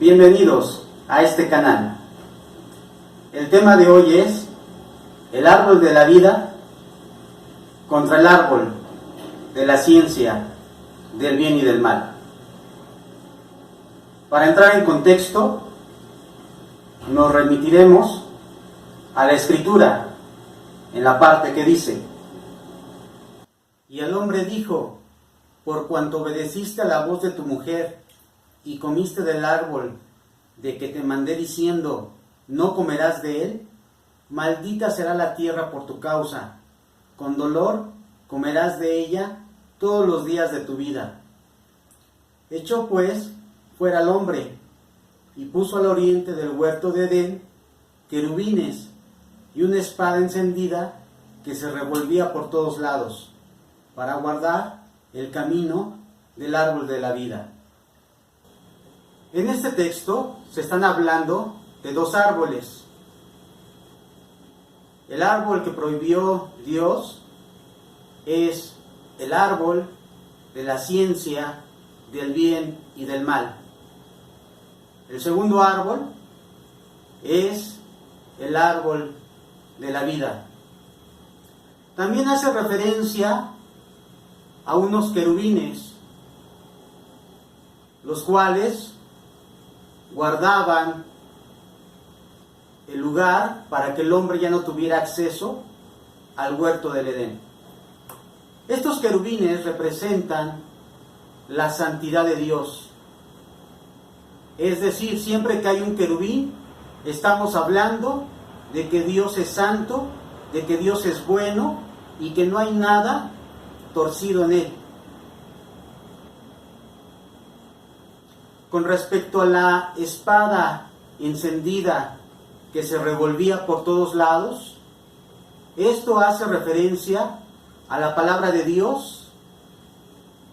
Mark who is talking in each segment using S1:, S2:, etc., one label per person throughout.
S1: Bienvenidos a este canal. El tema de hoy es el árbol de la vida contra el árbol de la ciencia del bien y del mal. Para entrar en contexto, nos remitiremos a la Escritura en la parte que dice: y el hombre dijo, por cuanto obedeciste a la voz de tu mujer y comiste del árbol de que te mandé diciendo, no comerás de él, maldita será la tierra por tu causa, con dolor comerás de ella todos los días de tu vida. Echó pues fuera al hombre, y puso al oriente del huerto de Edén querubines y una espada encendida que se revolvía por todos lados, para guardar el camino del árbol de la vida. En este texto se están hablando de dos árboles. El árbol que prohibió Dios es el árbol de la ciencia del bien y del mal. El segundo árbol es el árbol de la vida. También hace referencia a unos querubines, los cuales guardaban el lugar para que el hombre ya no tuviera acceso al huerto del Edén. Estos querubines representan la santidad de Dios. Es decir, siempre que hay un querubín, estamos hablando de que Dios es santo, de que Dios es bueno y que no hay nada torcido en él. Con respecto a la espada encendida que se revolvía por todos lados, esto hace referencia a la palabra de Dios,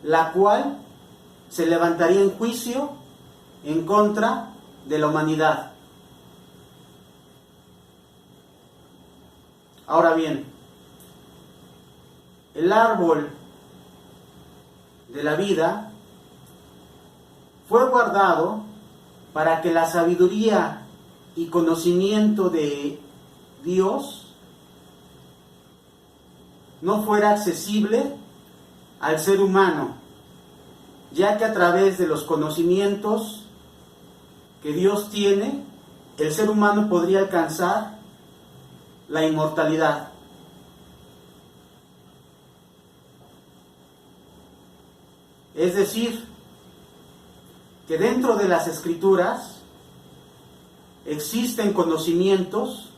S1: la cual se levantaría en juicio en contra de la humanidad. Ahora bien, el árbol de la vida fue guardado para que la sabiduría y conocimiento de Dios no fuera accesible al ser humano, ya que a través de los conocimientos que Dios tiene, el ser humano podría alcanzar la inmortalidad. Es decir, que dentro de las Escrituras existen conocimientos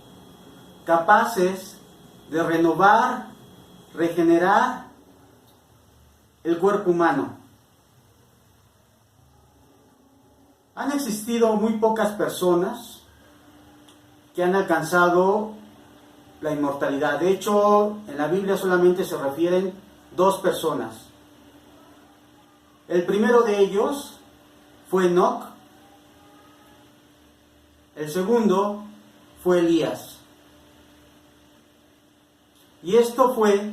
S1: capaces de renovar, regenerar el cuerpo humano. Han existido muy pocas personas que han alcanzado la inmortalidad. De hecho, en la Biblia solamente se refieren dos personas. El primero de ellos fue Enoc, el segundo fue Elías. Y esto fue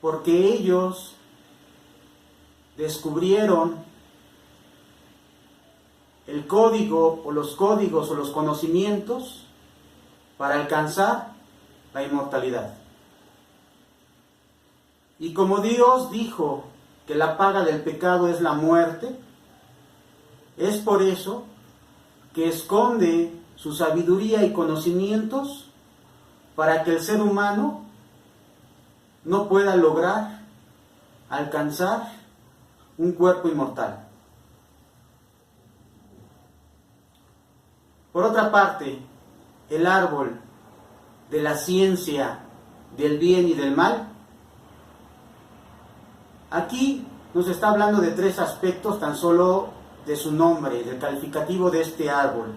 S1: porque ellos descubrieron el código o los códigos o los conocimientos para alcanzar la inmortalidad. Y como Dios dijo que la paga del pecado es la muerte, es por eso que esconde su sabiduría y conocimientos para que el ser humano no pueda lograr alcanzar un cuerpo inmortal. Por otra parte, el árbol de la ciencia del bien y del mal, aquí nos está hablando de tres aspectos tan solo de su nombre, del calificativo de este árbol.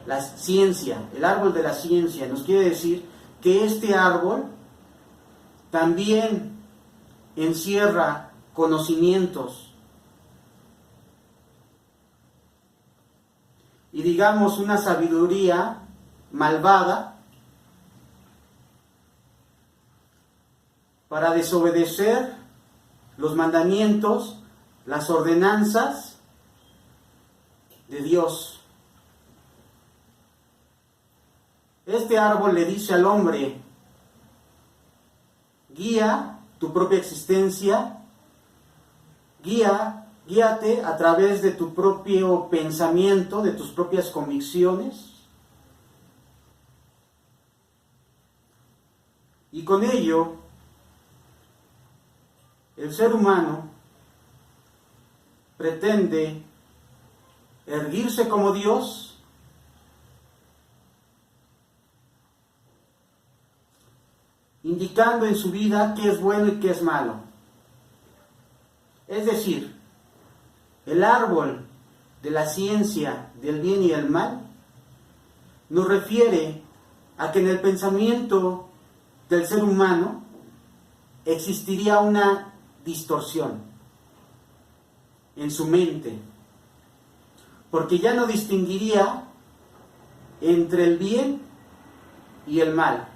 S1: La ciencia, el árbol de la ciencia, nos quiere decir que este árbol también encierra conocimientos y digamos una sabiduría malvada para desobedecer los mandamientos, las ordenanzas de Dios. Este árbol le dice al hombre: guía tu propia existencia, guíate a través de tu propio pensamiento, de tus propias convicciones. Y con ello, el ser humano pretende erguirse como Dios, indicando en su vida qué es bueno y qué es malo. Es decir, el árbol de la ciencia del bien y el mal nos refiere a que en el pensamiento del ser humano existiría una distorsión en su mente, porque ya no distinguiría entre el bien y el mal.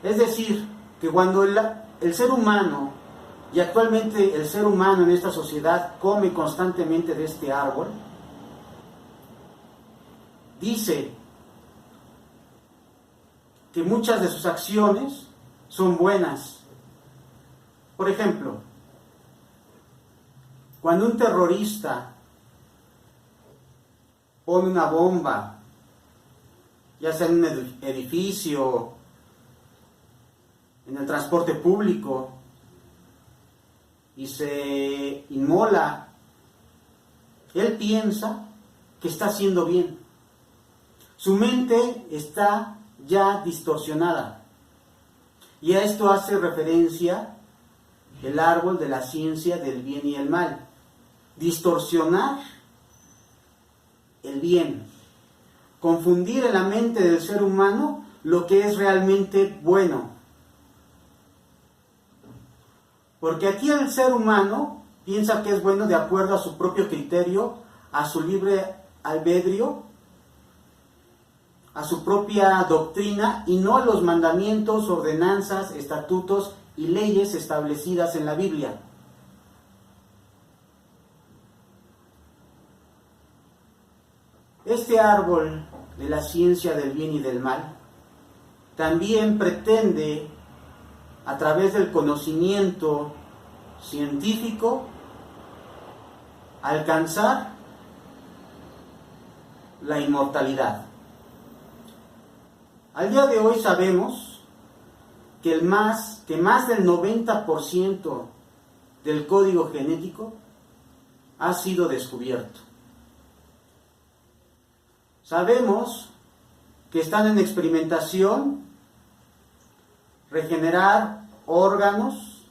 S1: Es decir, que cuando el ser humano, y actualmente el ser humano en esta sociedad, come constantemente de este árbol, dice que muchas de sus acciones son buenas. Por ejemplo, cuando un terrorista pone una bomba, ya sea en un edificio, en el transporte público, y se inmola, él piensa que está haciendo bien. Su mente está ya distorsionada. Y a esto hace referencia el árbol de la ciencia del bien y el mal. Distorsionar el bien. Confundir en la mente del ser humano lo que es realmente bueno. Porque aquí el ser humano piensa que es bueno de acuerdo a su propio criterio, a su libre albedrío, a su propia doctrina y no a los mandamientos, ordenanzas, estatutos y leyes establecidas en la Biblia. Este árbol de la ciencia del bien y del mal también pretende, a través del conocimiento científico, alcanzar la inmortalidad. Al día de hoy sabemos que más del 90% del código genético ha sido descubierto. Sabemos que están en experimentación regenerar órganos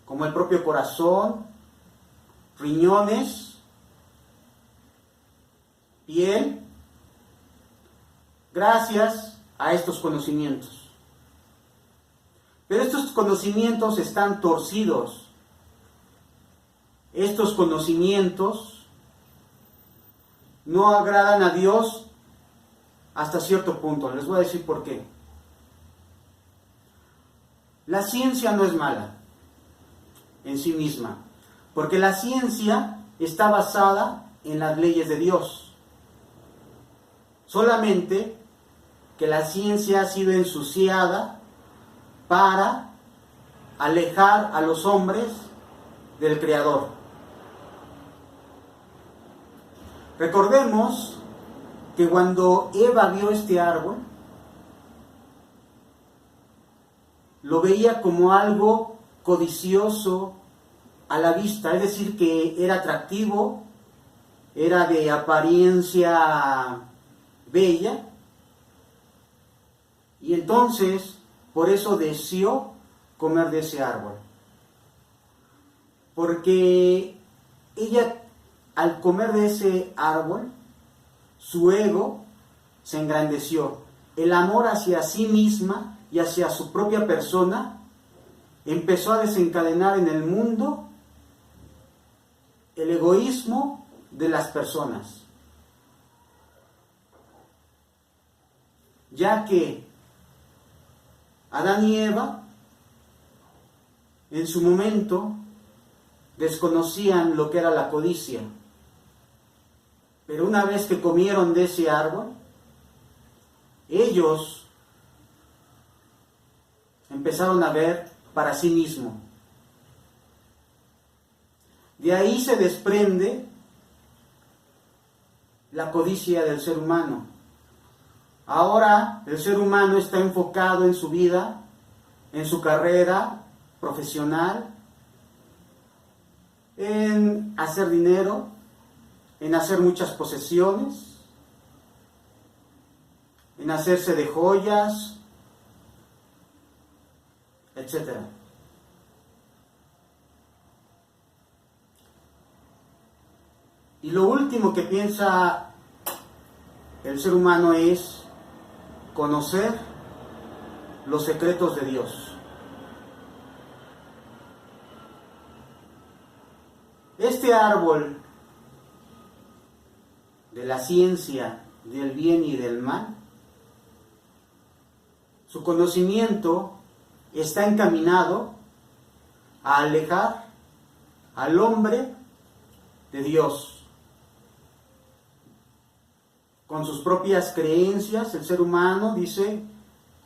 S1: como el propio corazón, riñones, piel, gracias a estos conocimientos. Pero estos conocimientos están torcidos. Estos conocimientos no agradan a Dios hasta cierto punto. Les voy a decir por qué. La ciencia no es mala en sí misma, porque la ciencia está basada en las leyes de Dios. Solamente que la ciencia ha sido ensuciada para alejar a los hombres del Creador. Recordemos que cuando Eva vio este árbol, lo veía como algo codicioso a la vista, es decir, que era atractivo, era de apariencia bella, y entonces por eso deseó comer de ese árbol. Porque ella, al comer de ese árbol, su ego se engrandeció. El amor hacia sí misma y hacia su propia persona empezó a desencadenar en el mundo el egoísmo de las personas. Ya que Adán y Eva en su momento desconocían lo que era la codicia. Pero una vez que comieron de ese árbol, ellos empezaron a ver para sí mismos. De ahí se desprende la codicia del ser humano. Ahora el ser humano está enfocado en su vida, en su carrera profesional, en hacer dinero, en hacer muchas posesiones, en hacerse de joyas, etc. Y lo último que piensa el ser humano es conocer los secretos de Dios. Este árbol de la ciencia del bien y del mal, su conocimiento está encaminado a alejar al hombre de Dios. Con sus propias creencias, el ser humano dice,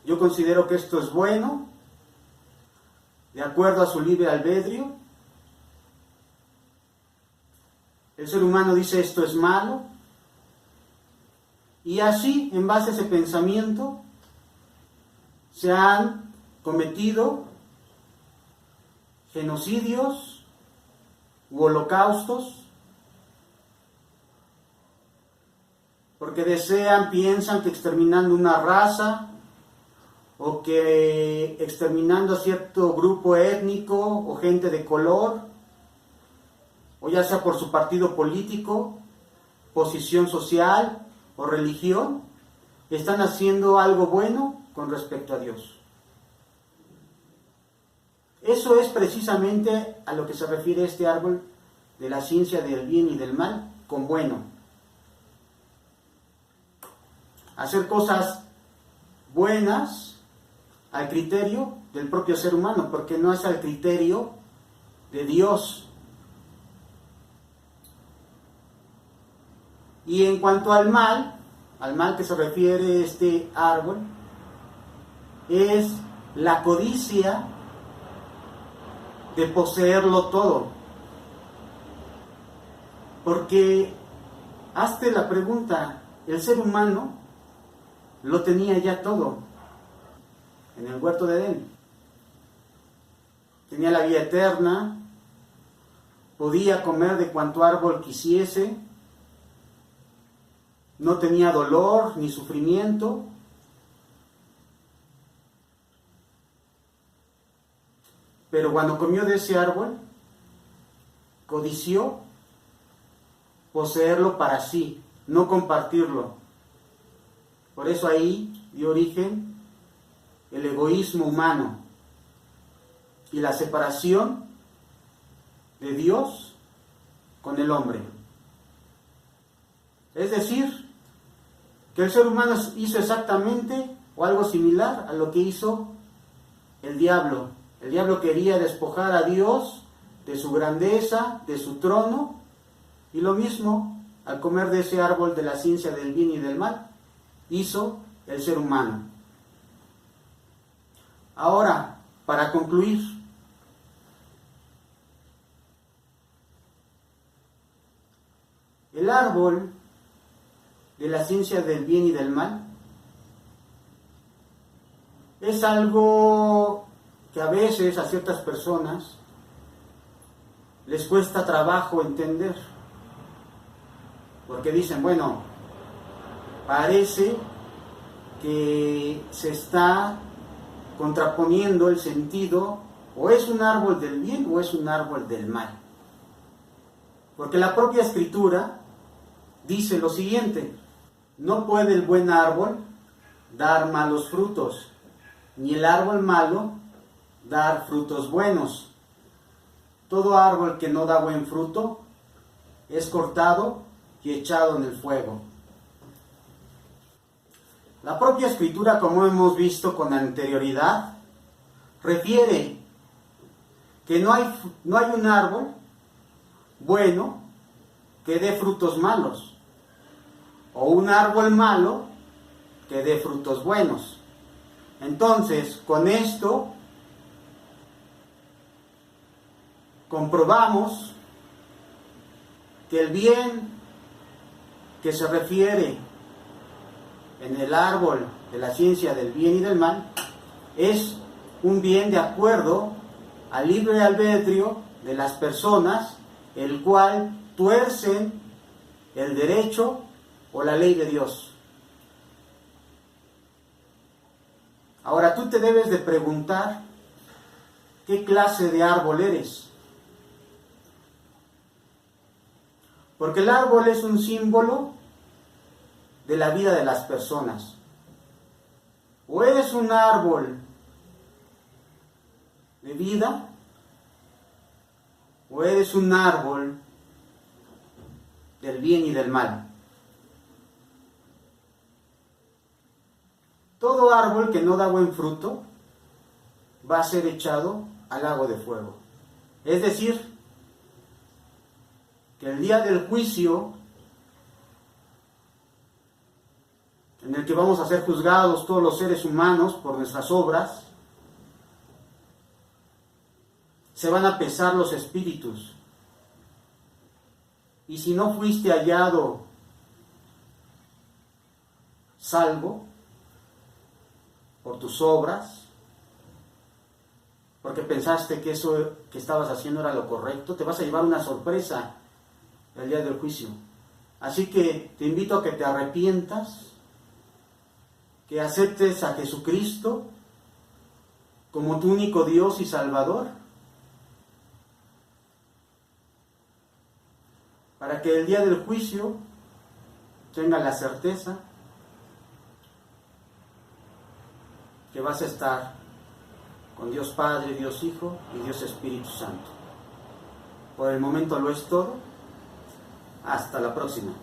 S1: yo considero que esto es bueno, de acuerdo a su libre albedrío. El ser humano dice, esto es malo. Y así, en base a ese pensamiento, se han cometido genocidios u holocaustos, porque piensan que exterminando una raza o que exterminando a cierto grupo étnico o gente de color, o ya sea por su partido político, posición social o religión, están haciendo algo bueno con respecto a Dios. Eso es precisamente a lo que se refiere este árbol de la ciencia del bien y del mal con bueno. Hacer cosas buenas al criterio del propio ser humano, porque no es al criterio de Dios. Y en cuanto al mal que se refiere este árbol, es la codicia de poseerlo todo. Porque hazte la pregunta, el ser humano lo tenía ya todo en el huerto de Edén. Tenía la vida eterna, podía comer de cuanto árbol quisiese, no tenía dolor ni sufrimiento. Pero cuando comió de ese árbol, codició poseerlo para sí, no compartirlo. Por eso ahí dio origen el egoísmo humano y la separación de Dios con el hombre. Es decir, que el ser humano hizo exactamente o algo similar a lo que hizo el diablo. El diablo quería despojar a Dios de su grandeza, de su trono, y lo mismo, al comer de ese árbol de la ciencia del bien y del mal, hizo el ser humano. Ahora, para concluir, el árbol de la ciencia del bien y del mal es algo que a veces a ciertas personas les cuesta trabajo entender, porque dicen, bueno, parece que se está contraponiendo el sentido, o es un árbol del bien o es un árbol del mal. Porque la propia Escritura dice lo siguiente: no puede el buen árbol dar malos frutos, ni el árbol malo dar frutos buenos. Todo árbol que no da buen fruto es cortado y echado en el fuego. La propia Escritura, como hemos visto con anterioridad, refiere que no hay un árbol bueno que dé frutos malos. o un árbol malo que dé frutos buenos. Entonces, con esto comprobamos que el bien que se refiere en el árbol de la ciencia del bien y del mal es un bien de acuerdo al libre albedrío de las personas, el cual tuercen el derecho o la ley de Dios. Ahora tú te debes de preguntar qué clase de árbol eres. Porque el árbol es un símbolo de la vida de las personas. O eres un árbol de vida, o eres un árbol del bien y del mal. Todo árbol que no da buen fruto va a ser echado al lago de fuego. Es decir, que el día del juicio, en el que vamos a ser juzgados todos los seres humanos por nuestras obras, se van a pesar los espíritus. Y si no fuiste hallado salvo por tus obras, porque pensaste que eso que estabas haciendo era lo correcto, te vas a llevar una sorpresa el día del juicio. Así que te invito a que te arrepientas, que aceptes a Jesucristo como tu único Dios y Salvador, para que el día del juicio tengas la certeza que vas a estar con Dios Padre, Dios Hijo y Dios Espíritu Santo. Por el momento lo es todo. Hasta la próxima.